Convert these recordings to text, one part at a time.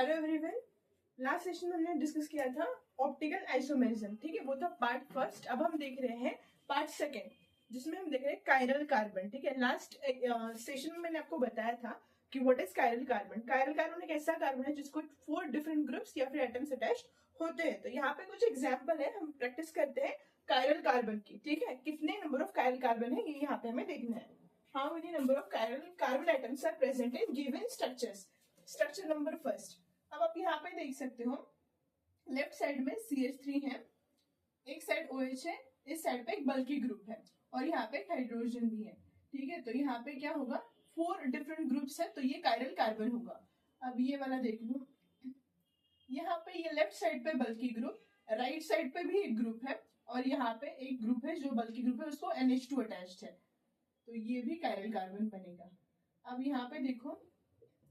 Hello everyone. Last session में हमने discuss किया था ऑप्टिकल आइसोमेरिज्म, ठीक है, वो था पार्ट फर्स्ट। अब हम देख रहे हैं पार्ट सेकेंड, जिसमें हम देख रहे हैं कायरल कार्बन, ठीक है। लास्ट सेशन में मैंने आपको बताया था कि what is chiral carbon. Chiral carbon एक ऐसा कार्बन है जिसको 4 डिफरेंट ग्रुप्स या फिर एटम्स अटैच्ड होते हैं। तो यहाँ पे कुछ एग्जाम्पल है, हम प्रैक्टिस करते हैं कायरल कार्बन की, ठीक है। कितने नंबर ऑफ कायरल कार्बन है ये यहाँ पे हमें देखना है। How many number of chiral carbon atoms are present in given structures. Structure number first. अब आप यहाँ पे देख सकते हो लेफ्ट साइड में CH3 है, एक साइड OH है, इस साइड पे एक बल्कि ग्रुप है और यहाँ पे एक हाइड्रोजन भी है, ठीक है। तो यहाँ पे क्या होगा, 4 डिफरेंट ग्रुप्स है, तो ये कायरल कार्बन होगा। अब ये वाला देख लो, यहाँ पे ये लेफ्ट साइड पे बल्कि ग्रुप, राइट साइड पे भी एक ग्रुप है और यहाँ पे एक ग्रुप है जो बल्कि ग्रुप है, उसको NH2 अटैच्ड है, तो ये भी कायरल कार्बन बनेगा। अब यहाँ पे देखो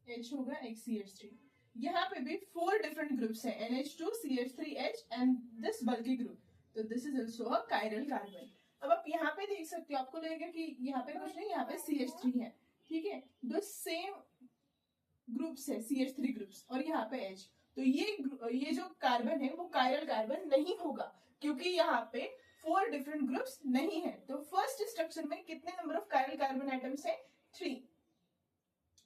H होगा, एक CH3, यहाँ पे भी 4 डिफरेंट ग्रुप्स है, NH2, CH3H एंड दिस बल्कि ग्रुप, तो this is also a chiral carbon. अब आप यहाँ पे देख सकते हो, आपको लगेगा कि यहाँ पे कुछ नहीं, यहाँ पे CH3 है, ठीक है। दो सेम ग्रुप्स है, CH3 ग्रुप्स, और यहाँ पे H, तो ये जो कार्बन है वो कायरल कार्बन नहीं होगा, क्योंकि यहाँ पे 4 डिफरेंट ग्रुप्स नहीं है। तो फर्स्ट स्ट्रक्चर में कितने number of chiral carbon atoms है, 3।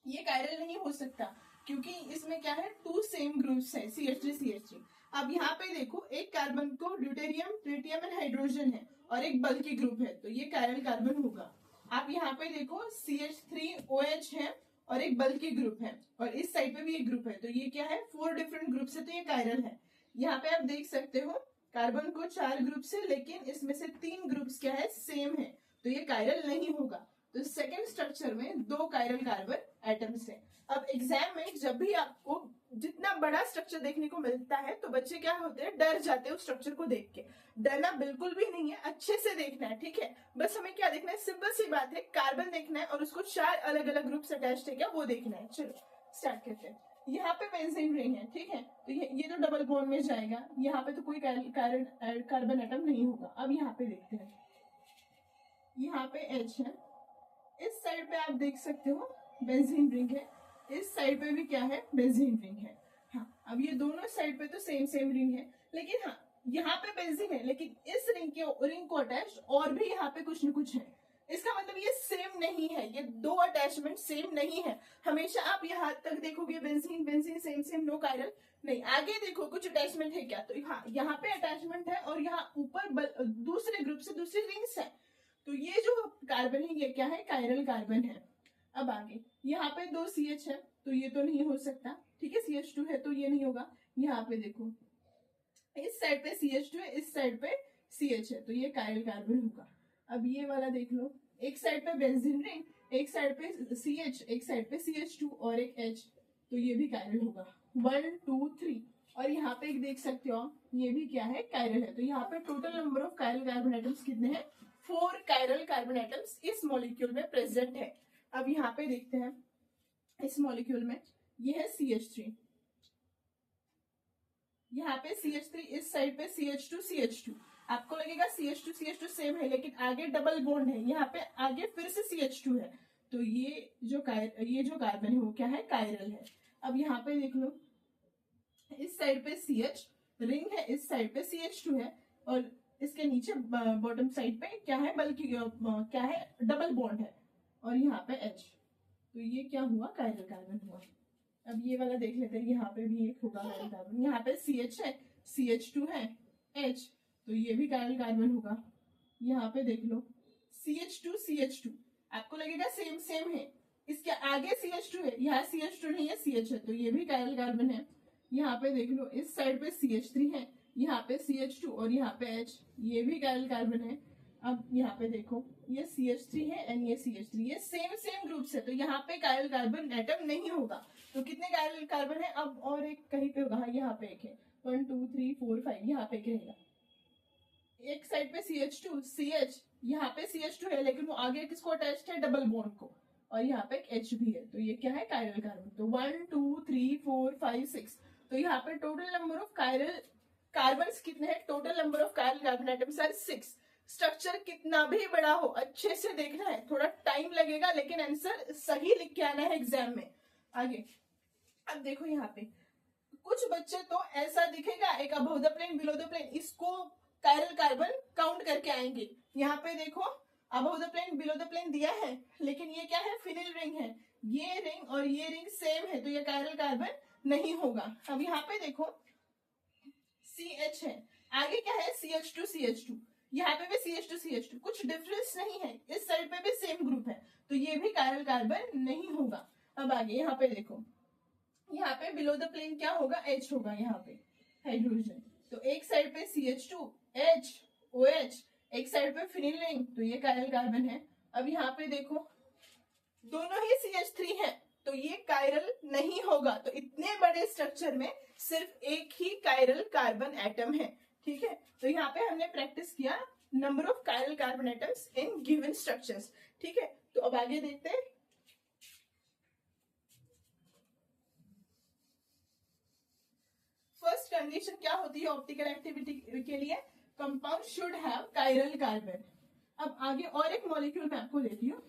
ये कायरल नहीं हो सकता क्योंकि इसमें क्या है, 2 सेम ग्रुप्स है, CH3 अब यहाँ पे देखो, एक कार्बन को ड्यूटेरियम, ट्रिटियम एंड हाइड्रोजन है और एक बल्कि ग्रुप है, तो ये कायरल कार्बन होगा। आप यहाँ पे देखो CH3OH है और एक बल्कि ग्रुप है और इस साइड पे भी एक ग्रुप है, तो ये क्या है, 4 डिफरेंट ग्रुप्स है, तो ये कायरल है। यहाँ पे आप देख सकते हो कार्बन को 4 ग्रुप्स है, लेकिन इसमें से 3 ग्रुप्स क्या है, सेम है, तो ये कायरल नहीं होगा। तो सेकेंड स्ट्रक्चर में 2 कायरल कार्बन एटम्स है। अब एग्जाम में जब भी आपको जितना बड़ा स्ट्रक्चर देखने को मिलता है तो बच्चे क्या होते हैं, डर जाते हैं उस स्ट्रक्चर को देख के। डरना बिल्कुल भी नहीं है, अच्छे से देखना है, ठीक है। बस हमें क्या देखना है, सिंपल सी बात है, कार्बन देखना है और उसको 4 अलग अलग ग्रुप अटैच्ड है क्या, वो देखना है। चलो स्टार्ट करते हैं। यहाँ पे बेंजीन रिंग है, ठीक है, तो ये तो डबल बॉन्ड में जाएगा, यहाँ पे तो कोई कार्बन एटम नहीं होगा। अब यहाँ पे देखते हैं, यहाँ पे H है, इस साइड पे आप देख सकते हो बेंजीन रिंग है, इस साइड पे भी क्या है, बेंजीन रिंग है। हाँ, अब ये दोनों साइड पे तो सेम रिंग है, लेकिन हाँ यहाँ पे बेंजीन है, लेकिन इस रिंग को अटैच और भी यहाँ पे कुछ न कुछ है। इसका मतलब ये सेम नहीं है, ये 2 अटैचमेंट सेम नहीं है। हमेशा आप यहाँ तक देखोगे बेंजीन सेम नो कायरल नहीं, आगे देखो कुछ अटैचमेंट है क्या, तो हाँ यहाँ पे अटैचमेंट है और यहाँ ऊपर दूसरे ग्रुप से दूसरी रिंग्स है, तो ये जो कार्बन है ये क्या है, कायरल कार्बन है। अब आगे यहाँ पे 2 CH है, तो ये तो नहीं हो सकता, ठीक है, CH2 है तो ये नहीं होगा। यहाँ पे देखो इस साइड पे CH2 है, इस साइड पे CH है, तो ये कायरल कार्बन होगा। अब ये वाला देख लो, एक साइड पे बेंजीन रिंग, एक साइड पे CH, एक साइड पे CH2 और एक H, तो ये भी कायरल होगा। 1 2 3, और यहाँ पे एक देख सकते हो ये भी क्या है, कायरल है। तो यहाँ पे total number of chiral carbon atoms कितने हैं, 4 कायरल कार्बन एटम्स इस मॉलिक्यूल में प्रेजेंट है। अब यहाँ पे देखते हैं इस मॉलिक्यूल में, ये है CH3, यहाँ पे CH3, इस साइड पे CH2 आपको लगेगा CH2 सेम है, लेकिन आगे डबल बॉन्ड है, यहाँ पे आगे फिर से CH2 है, तो ये जो कार्बन है वो क्या है, कायरल है। अब यहाँ पे देख लो, इस साइड पे CH रिंग है, इस साइड पे CH2 है और इसके नीचे बॉटम साइड पे क्या है, बल्कि क्या है, डबल बॉन्ड है और यहाँ पे H, तो ये क्या हुआ, कायरल कार्बन हुआ। अब ये वाला देख लेते हैं, यहाँ पे भी एक होगा कायरल कार्बन, यहाँ पे CH है, CH2 है, H, तो ये भी कायरल कार्बन होगा। यहाँ पे देख लो CH2 आपको लगेगा सेम है, इसके आगे CH2 है, यहाँ CH2 नहीं है, CH है, तो ये भी कायरल कार्बन है। यहाँ पे देख लो, इस साइड पे CH3 है, यहाँ पे CH2 और यहाँ पे H, ये भी कायरल कार्बन है। अब यहाँ पे देखो, ये CH3 है एंड ये CH3, ये सेम ग्रुप्स है, तो यहाँ पे कायरल कार्बन एटम नहीं होगा। तो कितने कायरल कार्बन है, अब और एक कहीं पे होगा, यहाँ पे एक है, 1 2 3 4 5, यहाँ पे एक रहेगा। एक साइड पे CH2 CH, यहाँ पे CH2 है, लेकिन वो आगे किसको अटैच्ड है, डबल बॉन्ड को, और यहाँ पे एक H भी है, तो ये क्या है, कायरल कार्बन। तो 1 2 3 4 5 6, तो यहाँ पे total number of chiral carbon कितने हैं, total number of chiral carbon atoms are 6। Structure कितना भी बड़ा हो अच्छे से देखना है, थोड़ा टाइम लगेगा लेकिन आंसर सही लिख के आना है एग्जाम में। आगे अब देखो यहाँ पे कुछ बच्चे तो ऐसा दिखेगा एक above the plane below the plane, इसको कायरल कार्बन काउंट करके आएंगे। यहाँ पे देखो above the plane below the plane दिया है, लेकिन ये क्या है, फिनिल रिंग है, ये रिंग और ये रिंग सेम है, तो ये कायरल कार्बन नहीं होगा। अब यहाँ पे देखो CH है, आगे क्या है CH2, यहाँ पे भी CH2, कुछ डिफरेंस नहीं है, इस साइड पे भी सेम ग्रुप है, तो ये भी कायरल कार्बन नहीं होगा। अब आगे यहाँ पे देखो, यहाँ पे बिलो द प्लेन क्या होगा, H होगा, यहाँ पे हाइड्रोजन, तो एक साइड पे CH2 H OH, एक साइड पे फिनिल रिंग, तो ये कायरल कार्बन है। अब यहाँ पे देखो दोनों ही CH3 है, तो ये कायरल नहीं होगा। तो इतने बड़े स्ट्रक्चर में सिर्फ एक ही कायरल कार्बन एटम है, ठीक है। तो यहाँ पे हमने प्रैक्टिस किया number of chiral carbon atoms in given structures, ठीक है। तो अब आगे देखते हैं। फर्स्ट कंडीशन क्या होती है ऑप्टिकल एक्टिविटी के लिए, compound should have chiral carbon. अब आगे और एक मॉलिक्यूल मैं आपको देती हूँ।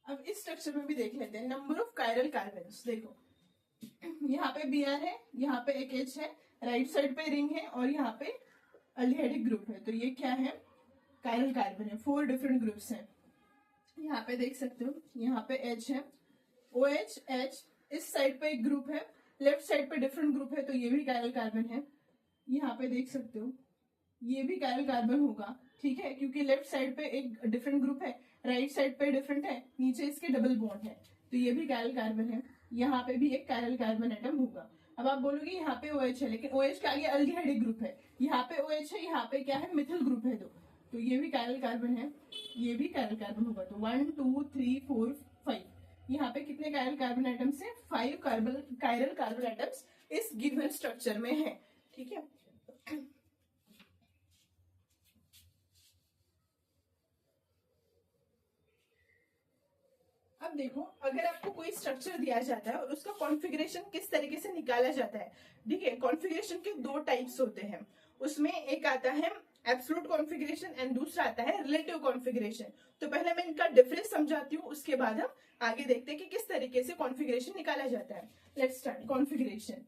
अब इस स्ट्रक्चर में भी देख लेते हैं नंबर ऑफ कायरल कार्बन्स। देखो यहाँ पे Br है, यहाँ पे एक H है, राइट साइड पे रिंग है और यहाँ पे अल्डिहाइडिक ग्रुप है, तो ये क्या है, कायरल कार्बन है। 4 डिफरेंट ग्रुप्स हैं, यहाँ पे देख सकते हो, यहाँ पे H है, OH H, इस साइड पे एक ग्रुप है, लेफ्ट साइड पे डिफरेंट ग्रुप है, तो ये भी कायरल कार्बन है। यहाँ पे देख सकते हो ये भी कायरल कार्बन होगा, ठीक है, क्योंकि लेफ्ट साइड पे एक डिफरेंट ग्रुप है, राइट साइड पे डिफरेंट है, नीचे इसके डबल बॉन्ड है, तो ये भी कायरल कार्बन है। यहाँ पे भी एक कायरल कार्बन एटम होगा। अब आप बोलोगे यहाँ पे OH है, लेकिन OH के आगे अल्डिहाइडिक ग्रुप है, यहाँ पे OH है, यहाँ पे क्या है, मिथिल ग्रुप है, तो ये भी कायरल कार्बन है, ये भी कायरल कार्बन होगा। तो 1 2 3 4 5, यहाँ पे कितने कायरल कार्बन एटम्स है, 5 कायरल कार्बन एटम्स इस गिवन स्ट्रक्चर में है, ठीक है। अब देखो अगर आपको कोई स्ट्रक्चर दिया जाता है और उसका कॉन्फ़िगरेशन किस तरीके से निकाला जाता है, ठीक है। कॉन्फ़िगरेशन के 2 टाइप्स होते हैं, उसमें एक आता है एब्सोल्यूट कॉन्फ़िगरेशन एंड दूसरा आता है रिलेटिव कॉन्फ़िगरेशन। तो पहले मैं इनका डिफरेंस समझाती हूँ, उसके बाद हम आगे देखते हैं कि किस तरीके से कॉन्फ़िगरेशन निकाला जाता है। Let's start configuration.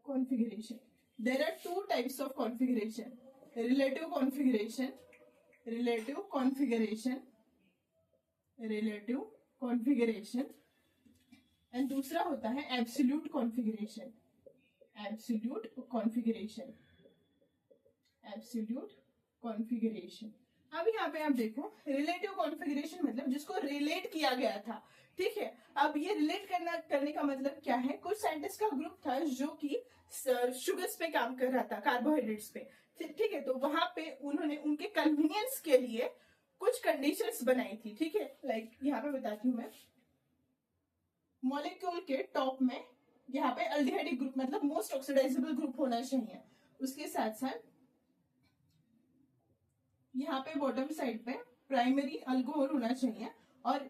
Configuration. There are 2 types of configuration: relative configuration, relative configuration, relative configuration, and दूसरा होता है absolute configuration, absolute configuration, absolute configuration. अब यहाँ पे आप देखो रिलेटिव कॉन्फ़िगरेशन मतलब जिसको रिलेट किया गया था, ठीक है। अब ये रिलेट करने का मतलब क्या है, कुछ साइंटिस्ट का ग्रुप था जो कि शुगर्स पे काम कर रहा था, कार्बोहाइड्रेट्स पे, ठीक है। तो वहां पे उन्होंने उनके कन्वीनियंस के लिए कुछ कंडीशंस बनाई थी, ठीक है। लाइक यहाँ पे बताती हूँ मैं, मॉलिक्यूल के टॉप में यहाँ पे अल्डिहाइडिक ग्रुप मतलब मोस्ट ऑक्सीडाइजेबल ग्रुप होना चाहिए, उसके साथ साथ यहाँ पे बॉटम साइड पे प्राइमरी अल्कोहल होना चाहिए, और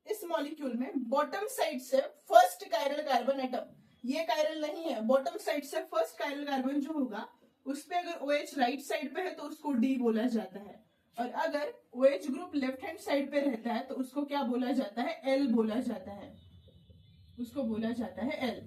इस मॉलिक्यूल में बॉटम साइड से फर्स्ट कायरल कार्बन एटम, ये कायरल नहीं है, बॉटम साइड से फर्स्ट कायरल कार्बन जो होगा उस पे अगर OH राइट साइड पे है तो उसको D बोला जाता है, और अगर OH group left hand side पे रहता है तो उसको क्या बोला जाता है, L बोला जाता है, उसको बोला जाता है L।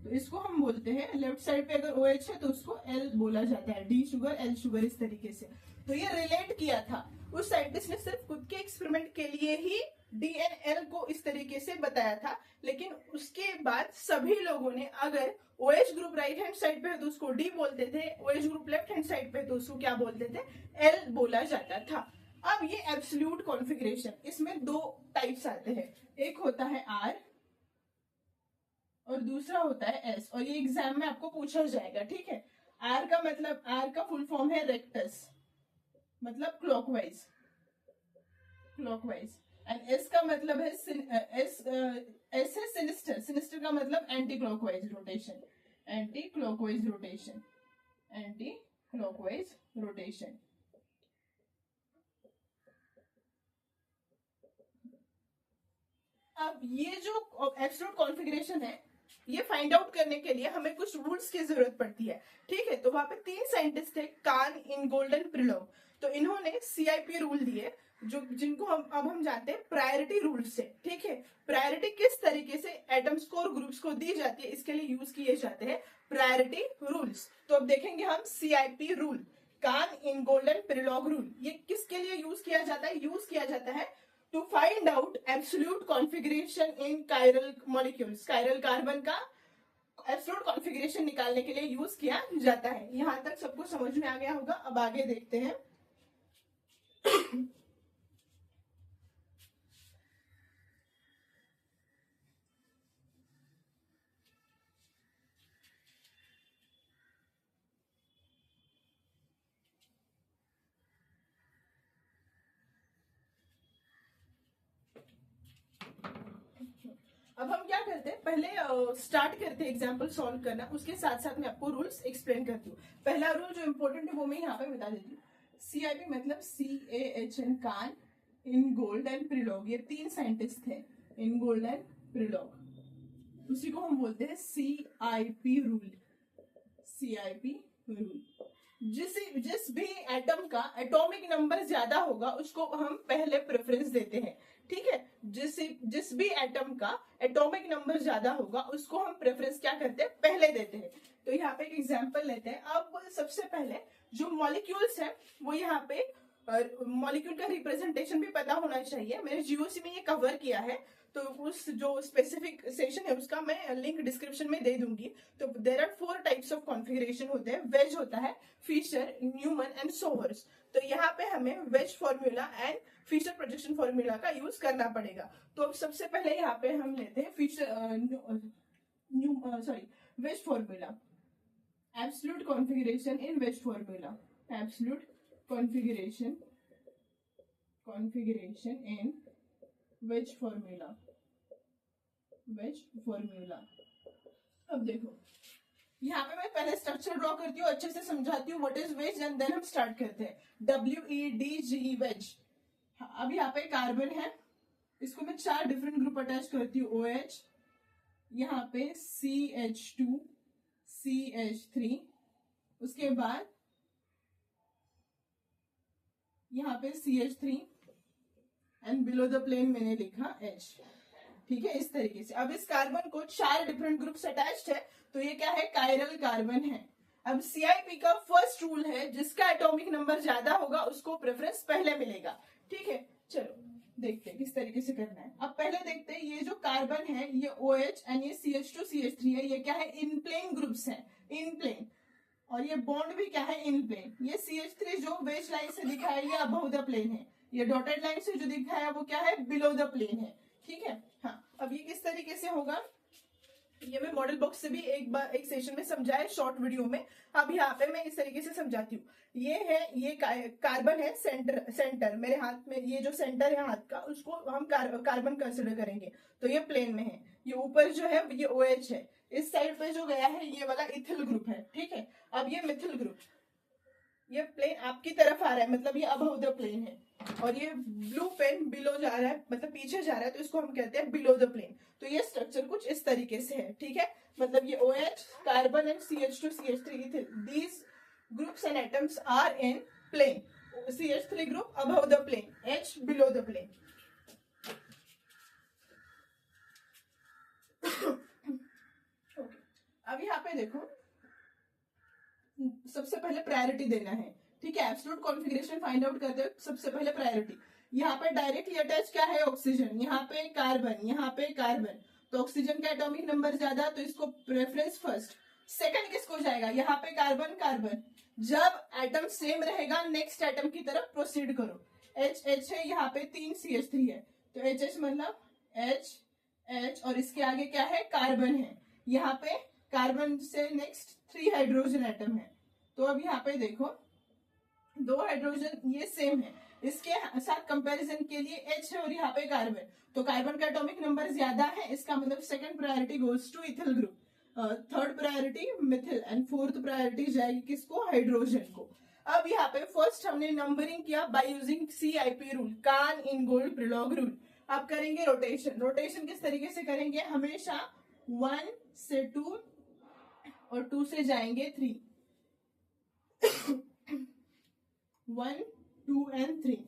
तो इसको हम बोलते हैं, लेफ्ट साइड पे अगर OH है तो उसको L बोला जाता है, D शुगर L शुगर, इस तरीके से। तो ये रिलेट किया था, उस साइंटिस्ट ने सिर्फ खुद के एक्सपेरिमेंट के लिए ही D and L को इस तरीके से बताया था, लेकिन उसके बाद सभी लोगों ने अगर OH group right hand side पे है तो उसको D बोलते थे, OH group left hand side पे तो उसको क्या बोलते थे, L बोला जाता था। अब ये एब्सोल्यूट कॉन्फ़िगरेशन, इसमें 2 टाइप्स आते हैं, एक होता है R और दूसरा होता है S, और ये एग्जाम में आपको पूछा जाएगा, ठीक है। R का मतलब, R का फुल फॉर्म है रेक्टस, मतलब क्लॉकवाइज, क्लॉकवाइज। एंड एस का मतलब है एस है सिनिस्टर, सिनिस्टर का मतलब anti clockwise rotation, anti clockwise rotation, anti clockwise rotation. अब ये जो एब्सोल्यूट कॉन्फ़िगरेशन है, ये फाइंड आउट करने के लिए हमें कुछ रूल्स की जरूरत पड़ती है, ठीक है। तो वहां पे 3 साइंटिस्ट थे, कान, इनगोल्ड एंड प्रिलोग। तो इन्होंने सीआईपी रूल दिए, जो जिनको हम जानते हैं प्रायोरिटी रूल से, ठीक है। प्रायोरिटी किस तरीके से एटम्स को और ग्रुप्स को दी जाती है, इसके लिए यूज किए जाते हैं प्रायोरिटी रूल्स। तो अब देखेंगे हम CIP rule, Cahn, Ingold and Prelog rule. ये किसके लिए यूज किया जाता है? यूज किया जाता है to find out absolute configuration in chiral molecules, chiral carbon का एब्सोल्यूट कॉन्फ़िगरेशन निकालने के लिए यूज किया जाता है। यहां तक सबको समझ में आ गया होगा। अब आगे देखते हैं। अब हम क्या करते हैं, पहले स्टार्ट करते हैं एग्जाम्पल सॉल्व करना, उसके साथ साथ मैं आपको रूल्स एक्सप्लेन करती हूँ। पहला रूल जो इंपॉर्टेंट है वो मैं यहाँ पे बता देती हूँ। सीआईपी मतलब CAHN, कान, इनगोल्ड एंड प्रिलोग, ये 3 साइंटिस्ट थे, इनगोल्ड एंड प्रिलोग। उसी को हम बोलते हैं सीआईपी रूल, सीआईपी रूल। जिस भी एटम का एटॉमिक नंबर ज्यादा होगा उसको हम पहले प्रेफरेंस देते हैं, ठीक है। जिस भी एटम का एटॉमिक नंबर ज्यादा होगा उसको हम प्रेफरेंस क्या करते हैं? पहले देते हैं। तो यहाँ पे एक एग्जांपल लेते हैं। अब सबसे पहले जो मॉलिक्यूल्स है वो यहाँ पे, मॉलिक्यूल का रिप्रेजेंटेशन भी पता होना चाहिए। मैंने जीओसी में ये कवर किया है, तो उस जो स्पेसिफिक सेशन है उसका मैं लिंक डिस्क्रिप्शन में दे दूंगी। तो there are 4 types of configuration होते हैं। वेज होता है, फिशर, न्यूमन एंड सोवर्स। तो यहाँ पे हमें wedge formula and Fischer projection formula का यूज करना पड़ेगा। तो अब सबसे पहले यहाँ पे हम लेते हैं veg formula, absolute configuration in wedge formula, absolute configuration in wedge formula, veg formula. अब देखो यहाँ पे मैं पहले स्ट्रक्चर ड्रॉ करती हूँ, अच्छे से समझाती हूँ what is wedge, and then हम स्टार्ट करते हैं। WEDGE wedge. अब यहाँ पे कार्बन है, इसको मैं 4 डिफरेंट ग्रुप अटैच करती हूँ। OH, यहाँ पे CH2, CH3, उसके बाद यहाँ पे CH3 and below the plane मैंने लिखा H, ठीक है, इस तरीके से। अब इस कार्बन को 4 डिफरेंट ग्रुप्स अटैच्ड है, तो ये क्या है? कायरल कार्बन है। अब सीआईपी का फर्स्ट रूल है, जिसका एटॉमिक नंबर ज्यादा होगा उसको प्रेफरेंस पहले मिलेगा, ठीक है। चलो देखते हैं किस तरीके से करना है। अब पहले देखते हैं, ये जो कार्बन है ये OH एंड ये CH2 CH3 है, ये क्या है? इन प्लेन ग्रुप्स है, इन प्लेन। और ये बॉन्ड भी क्या है? इन प्लेन। ये CH3 जो वेज लाइन से दिखा है ये अबव द प्लेन है, ये डॉटेड लाइन से जो दिखा है वो क्या है? बिलो द प्लेन है, ठीक है। हाँ, अब ये किस तरीके से होगा ये मैं मॉडल बॉक्स से भी एक सेशन में समझाया शॉर्ट वीडियो में। अब यहाँ पे मैं इस तरीके से समझाती हूँ। ये है, ये कार्बन है, सेंटर मेरे हाथ में, ये जो सेंटर है हाथ का उसको हम कार्बन कंसिडर करेंगे। तो ये प्लेन में है। ये ऊपर जो है ये OH है, इस साइड पे जो गया है ये वाला इथिल ग्रुप है, ठीक है। अब ये मिथिल ग्रुप, ये प्लेन आपकी तरफ आ रहा है, मतलब ये अबव द प्लेन है। और ये ब्लू पेन बिलो जा रहा है, मतलब पीछे जा रहा है, तो इसको हम कहते हैं बिलो द प्लेन। तो ये स्ट्रक्चर कुछ इस तरीके से है, ठीक है। मतलब ये OH, carbon and CH2 CH3 ethyl, these groups and atoms are in plane. CH3 group above the plane, H below the plane. अब यहाँ पे देखो, सबसे पहले प्रायोरिटी देना है, ठीक है। एब्सोल्यूट कॉन्फ़िगरेशन फाइंड आउट करते हैं, सबसे पहले प्रायोरिटी। यहाँ पे डायरेक्टली अटैच क्या है? ऑक्सीजन, यहाँ पे कार्बन, यहाँ पे कार्बन। तो ऑक्सीजन का एटॉमिक नंबर ज्यादा, तो इसको प्रेफरेंस फर्स्ट। सेकंड किसको जाएगा? यहाँ पे कार्बन, कार्बन। जब एटम सेम रहेगा नेक्स्ट एटम की तरफ प्रोसीड करो। H है, यहाँ पे 3 CH3 है, तो HH मतलब H, और इसके आगे क्या है? कार्बन है। यहाँ पे कार्बन से नेक्स्ट 3 हाइड्रोजन एटम है। तो अब यहाँ पे देखो, दो हाइड्रोजन ये सेम है, इसके साथ कंपैरिजन के लिए H है और यहाँ पे कार्बन, तो कार्बन का एटॉमिक नंबर ज्यादा है, इसका मतलब second priority goes to ethyl group, third priority methyl and fourth priority जाएगी किसको, हाइड्रोजन को। अब यहाँ पे फर्स्ट हमने नंबरिंग किया by using CIP rule, Cahn Ingold Prelog rule. अब करेंगे रोटेशन। रोटेशन किस तरीके से करेंगे, हमेशा 1 से 2 और 2 से जाएंगे 3, 1 2 एंड 3,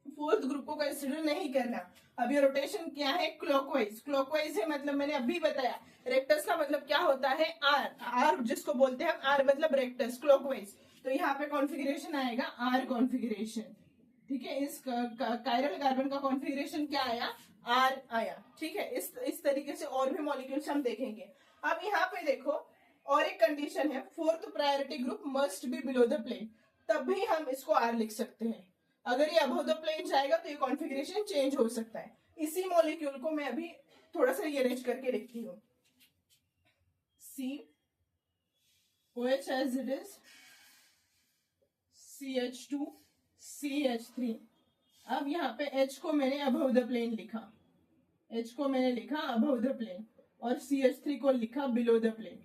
फोर्थ ग्रुप को कंसिडर नहीं करना। अब ये रोटेशन क्या है, क्लॉकवाइज। क्लॉकवाइज है मतलब मैंने अभी बताया, रेक्टस का मतलब क्या होता है, आर, आर जिसको बोलते हैं आर मतलब रेक्टस, क्लॉकवाइज। तो यहाँ पे कॉन्फ़िगरेशन आएगा आर कॉन्फ़िगरेशन, ठीक है। इस कायरल कार्बन का कॉन्फ़िगरेशन क्या आया, आर आया, ठीक है। इस तरीके से और भी मॉलिक्यूल्स हम देखेंगे। अब यहाँ पे देखो और एक कंडीशन है, fourth priority group must be below the plane, तब भी हम इसको आर लिख सकते हैं। अगर ये अबव द प्लेन जाएगा तो ये कॉन्फ़िगरेशन चेंज हो सकता है। इसी मॉलिक्यूल को मैं अभी थोड़ा सा रीअरेंज करके लिखती हूँ, COH as it is, CH2 CH3। अब यहाँ पे H को मैंने अबव द प्लेन लिखा, H को मैंने लिखा अबव द प्लेन और CH3 को लिखा below the plane.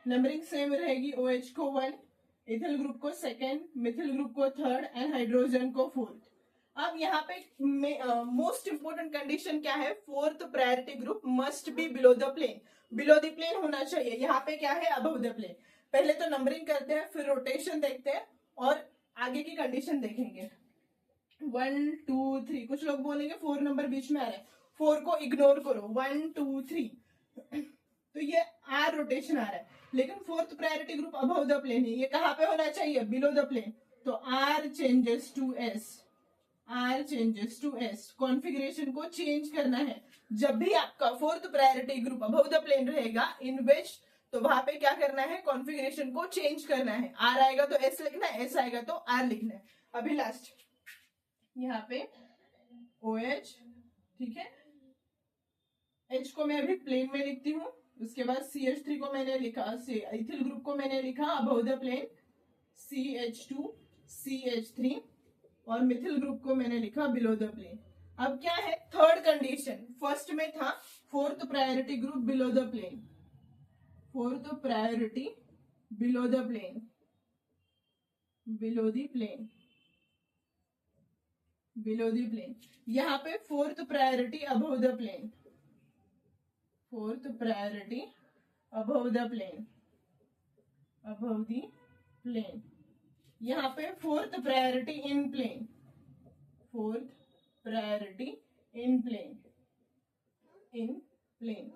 Numbering same रहेगी, OH को 1, इथिल ग्रुप को सेकेंड, मिथिल ग्रुप को थर्ड एंड हाइड्रोजन को फोर्थ। अब यहाँ पे मोस्ट इंपोर्टेंट कंडीशन क्या है, fourth priority group must be below the plane, below the plane होना चाहिए। यहाँ पे क्या है, अबव द प्लेन। पहले तो नंबरिंग करते हैं, फिर रोटेशन देखते हैं और आगे की कंडीशन देखेंगे। 1 2 3, कुछ लोग बोलेंगे 4 नंबर बीच में आ रहा है, 4 को इग्नोर करो, 1 2 3 तो ये आर रोटेशन आ रहा है, लेकिन fourth priority group above the plane है, ये कहाँ पे होना चाहिए, बिलो द प्लेन। तो R changes to S, R changes to S, configuration को चेंज करना है। जब भी आपका fourth priority group above the plane रहेगा इन विच, तो वहां पे क्या करना है, कॉन्फ़िगरेशन को चेंज करना है। आर आएगा तो एस लिखना है, एस आएगा तो आर लिखना है। अभी लास्ट यहाँ पे OH, ठीक है, H को मैं अभी प्लेन में लिखती हूँ। उसके बाद CH3 को मैंने लिखा, इथिल ग्रुप को मैंने लिखा above the plane, CH2 CH3 और मिथिल ग्रुप को मैंने लिखा बिलो द प्लेन। अब क्या है, थर्ड कंडीशन, फर्स्ट में था fourth priority group below the plane, fourth priority below the plane, below the plane, below the plane. यहाँ पे fourth priority above the plane, fourth priority above the plane, above the plane. यहाँ पे fourth priority in plane, fourth priority in plane, in plane.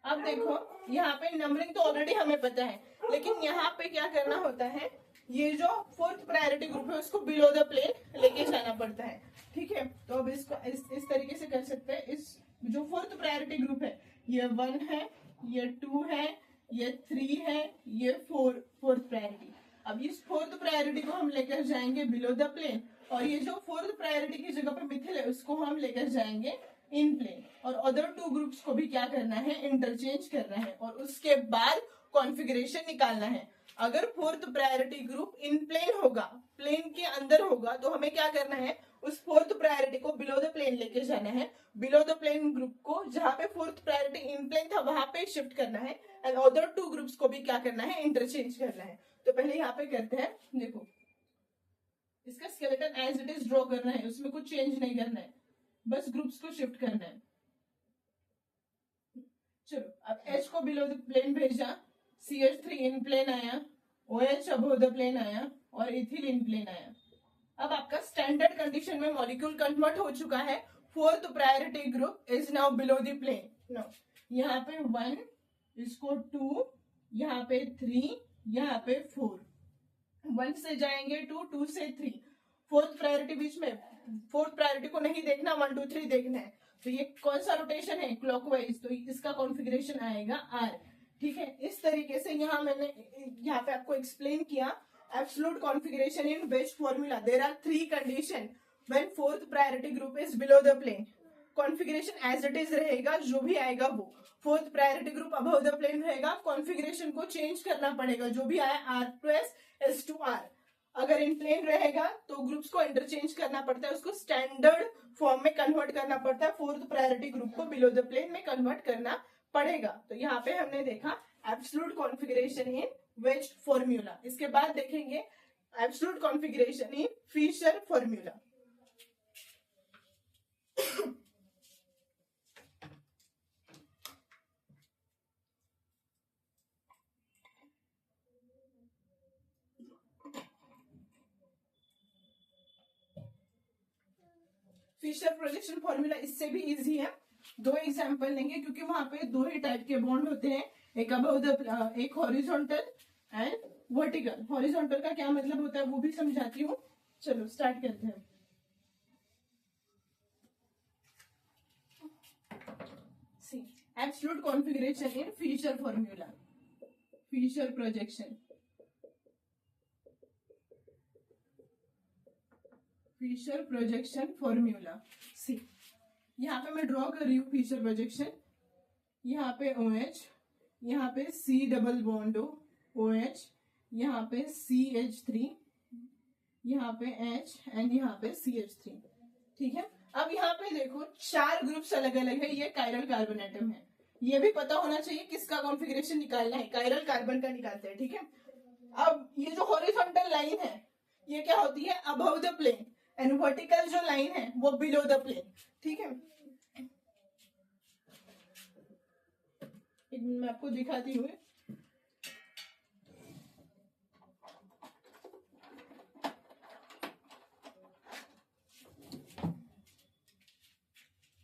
अब देखो यहाँ पे numbering तो already हमें पता है, लेकिन यहाँ पे क्या करना होता है, ये जो फोर्थ प्रायोरिटी ग्रुप है उसको बिलो द प्लेन लेके जाना पड़ता है, ठीक है। तो अब इसको इस तरीके से कर सकते हैं। इस जो फोर्थ प्रायोरिटी ग्रुप है, ये 1 है, ये 2 है, ये 3 है, ये फोर्थ प्रायोरिटी। अब इस फोर्थ प्रायोरिटी को हम लेकर जाएंगे बिलो द प्लेन, और ये जो फोर्थ प्रायोरिटी की जगह पे मिथिल है उसको हम लेकर जाएंगे इन प्लेन, और अदर 2 ग्रुप्स को भी क्या करना है, इंटरचेंज करना है, और उसके बाद कॉन्फ़िगरेशन निकालना है। अगर fourth priority group in plane होगा, प्लेन के अंदर होगा, तो हमें क्या करना है, उस फोर्थ प्रायोरिटी को बिलो द प्लेन लेके जाना है, बिलो द प्लेन ग्रुप को जहां पे फोर्थ प्रायोरिटी इन प्लेन था वहां पे शिफ्ट करना है, एंड अदर 2 ग्रुप्स को भी क्या करना है, इंटरचेंज करना है। तो पहले यहाँ पे करते हैं, देखो इसका skeleton as it is draw करना है, उसमें कुछ चेंज नहीं करना है, बस ग्रुप्स को शिफ्ट करना है। चलो अब H को बिलो द प्लेन भेजा, CH3 इन प्लेन आया, OH अबव द प्लेन आया और इथिल इन प्लेन आया। अब आपका स्टैंडर्ड कंडीशन में मॉलिक्यूल कन्वर्ट हो चुका है, fourth priority group is now below the plane. No, यहाँ पे 1, इसको 2, यहाँ पे 3, यहाँ पे 4, 1 से जाएंगे 2, 2 से 3, फोर्थ प्रायोरिटी बीच में, फोर्थ प्रायोरिटी को नहीं देखना, 1 2 3 देखना है। तो ये कौन सा रोटेशन है, क्लॉकवाइज, तो इसका कॉन्फ़िगरेशन आएगा आर, ठीक है। इस तरीके से यहाँ मैंने यहाँ पे आपको एक्सप्लेन किया absolute configuration in Welch formula. There are 3 conditions when fourth priority group is below the plane. Configuration as it is रहेगा, जो भी आएगा वो। Fourth priority group above the plane रहेगा, कॉन्फ़िगरेशन को चेंज करना पड़ेगा, जो भी आया R to S, S to R। अगर इन प्लेन रहेगा तो ग्रुप्स को इंटरचेंज करना पड़ता है, उसको स्टैंडर्ड फॉर्म में कन्वर्ट करना पड़ता है, फोर्थ प्रायोरिटी ग्रुप को बिलो द प्लेन में कन्वर्ट करना पड़ेगा। तो यहाँ पे हमने देखा absolute configuration in wedge formula. इसके बाद देखेंगे absolute configuration in Fischer formula. Fischer projection formula इससे भी इजी है। दो एग्जांपल लेंगे क्योंकि वहां पे दो ही टाइप के बॉन्ड होते हैं, एक अबव द एक हॉरिजॉन्टल एंड वर्टिकल। हॉरिजॉन्टल का क्या मतलब होता है वो भी समझाती हूँ। चलो स्टार्ट करते हैं। See absolute configuration in Fischer formula, Fischer projection, Fischer projection formula. See यहाँ पे मैं ड्रॉ कर रही हूँ फिशर प्रोजेक्शन। यहाँ पे OH, यहाँ पे C डबल बॉन्ड OH, यहाँ पे CH3, यहाँ पे H एंड यहाँ पे CH3। ठीक है, अब यहाँ पे देखो चार ग्रुप्स अलग अलग है, ये कायरल कार्बन एटम है। ये भी पता होना चाहिए किसका कॉन्फ़िगरेशन निकालना है, कायरल कार्बन का निकालते हैं। ठीक है, अब ये जो हॉरिजॉन्टल लाइन है ये क्या होती है, above the plane, and vertical जो लाइन है वो बिलो द प्लेन। ठीक है, एक मिनट मैं आपको दिखाती हूँ।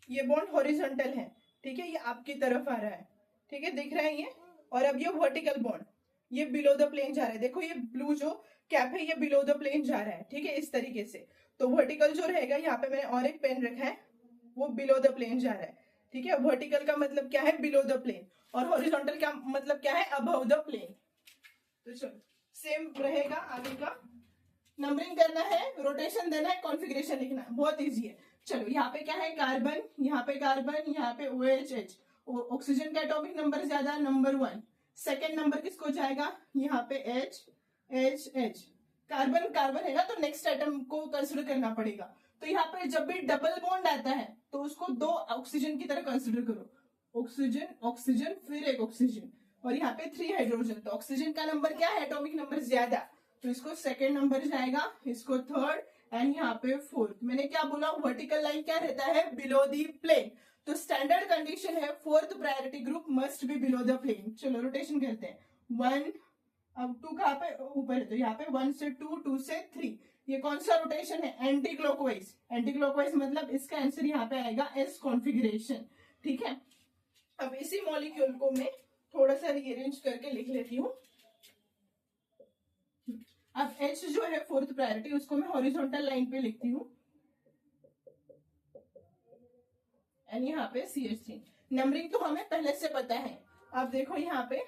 ये बॉन्ड हॉरिजॉन्टल है, ठीक है, ये आपकी तरफ आ रहा है, ठीक है, दिख रहा है ये। और अब ये वर्टिकल बॉन्ड ये बिलो द प्लेन जा रहा है। देखो ये ब्लू जो कैप है ये बिलो द प्लेन जा रहा है, ठीक है, इस तरीके से। तो वर्टिकल जो रहेगा, यहाँ पे मैंने और एक पेन रखा है, वो बिलो द प्लेन जा रहा है। ठीक है, वर्टिकल का मतलब क्या है, बिलो द प्लेन, और हॉरिजॉन्टल का मतलब क्या है, अबव द प्लेन। तो चलो सेम रहेगा आगे का। नंबरिंग करना है, रोटेशन देना है, कॉन्फ़िगरेशन लिखना है, बहुत इजी है। चलो यहाँ पे क्या है, कार्बन, यहाँ पे कार्बन, यहाँ पे OH, ऑक्सीजन का एटॉमिक नंबर ज्यादा, नंबर 1। सेकेंड नंबर किसको जाएगा, यहाँ पे H। कार्बन कार्बन है ना, तो नेक्स्ट एटम को कंसिडर करना पड़ेगा। तो यहाँ पे जब भी डबल बॉन्ड आता है तो उसको दो ऑक्सीजन की तरह कंसिडर करो, ऑक्सीजन ऑक्सीजन फिर एक ऑक्सीजन, और यहाँ पे 3 हाइड्रोजन। तो ऑक्सीजन का नंबर क्या है, एटॉमिक नंबर ज्यादा, तो इसको सेकेंड नंबर जाएगा, इसको थर्ड, एंड यहाँ पे फोर्थ। मैंने क्या बोला, वर्टिकल लाइन क्या रहता है, बिलो दी प्लेन। तो स्टैंडर्ड कंडीशन है fourth priority group must be below the plane. चलो रोटेशन करते हैं। 1, अब 2 कहाँ पे ऊपर है, तो यहाँ पे 1 से 2, 2 से 3। ये कौन सा रोटेशन है, एंटी क्लॉकवाइज। एंटी क्लॉकवाइज मतलब इसका आंसर यहाँ पे आएगा एस कॉन्फ़िगरेशन। ठीक है, अब इसी मॉलिक्यूल को मैं थोड़ा सा रीअरेंज करके लिख लेती हूँ। अब H जो है फोर्थ प्रायोरिटी, उसको मैं हॉरिजॉन्टल लाइन पे लिखती हूँ, एंड यहाँ पे CH3। नंबरिंग तो हमें पहले से पता है। अब देखो यहाँ पे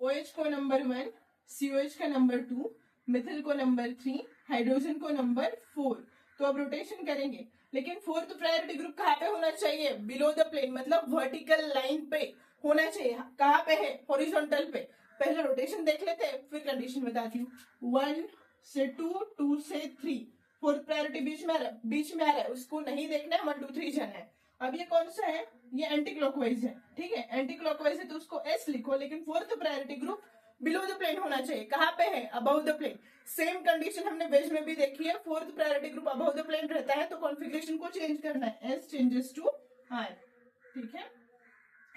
OH को नंबर 1, COH का नंबर 2, मिथिल को नंबर 3, हाइड्रोजन को नंबर 4। तो अब रोटेशन करेंगे, लेकिन फोर्थ प्रायोरिटी ग्रुप कहाँ पे होना चाहिए, बिलो द प्लेन, मतलब वर्टिकल लाइन पे होना चाहिए। कहाँ पे है, हॉरिजॉन्टल पे। पहले रोटेशन देख लेते हैं फिर कंडीशन बताती हूँ। 1 से 2, 2 से 3, फोर्थ प्रायोरिटी बीच में आ रहा है, उसको नहीं देखना है, 1 2 3 जाना है। अब ये कौन सा है, ये एंटी क्लॉकवाइज है। ठीक है, एंटी क्लॉकवाइज है तो उसको एस लिखो, लेकिन fourth priority group below the plane होना चाहिए। कहाँ पे है, above the plane. Same condition हमने वेज में भी देखी है, fourth priority group above the plane रहता है तो कॉन्फ़िगरेशन को चेंज करना है, एस चेंजेस टू आर। ठीक है,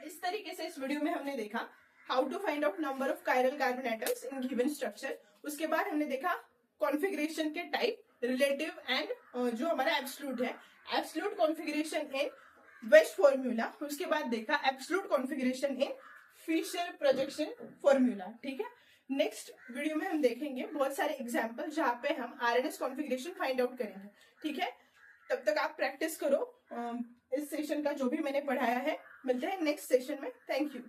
इस तरीके से इस वीडियो में हमने देखा how to find out number of chiral carbon atoms in given structure. उसके बाद हमने देखा कॉन्फ़िगरेशन के टाइप, रिलेटिव एंड जो हमारा एब्सोल्यूट है, absolute configuration in wedge formula. उसके बाद देखा absolute configuration in Fisher projection formula. ठीक है, नेक्स्ट वीडियो में हम देखेंगे बहुत सारे एग्जाम्पल जहां पे हम आरएनएस कॉन्फ़िगरेशन फाइंड आउट करेंगे। ठीक है, तब तक आप प्रैक्टिस करो इस सेशन का जो भी मैंने पढ़ाया है। मिलते हैं नेक्स्ट सेशन में, थैंक यू।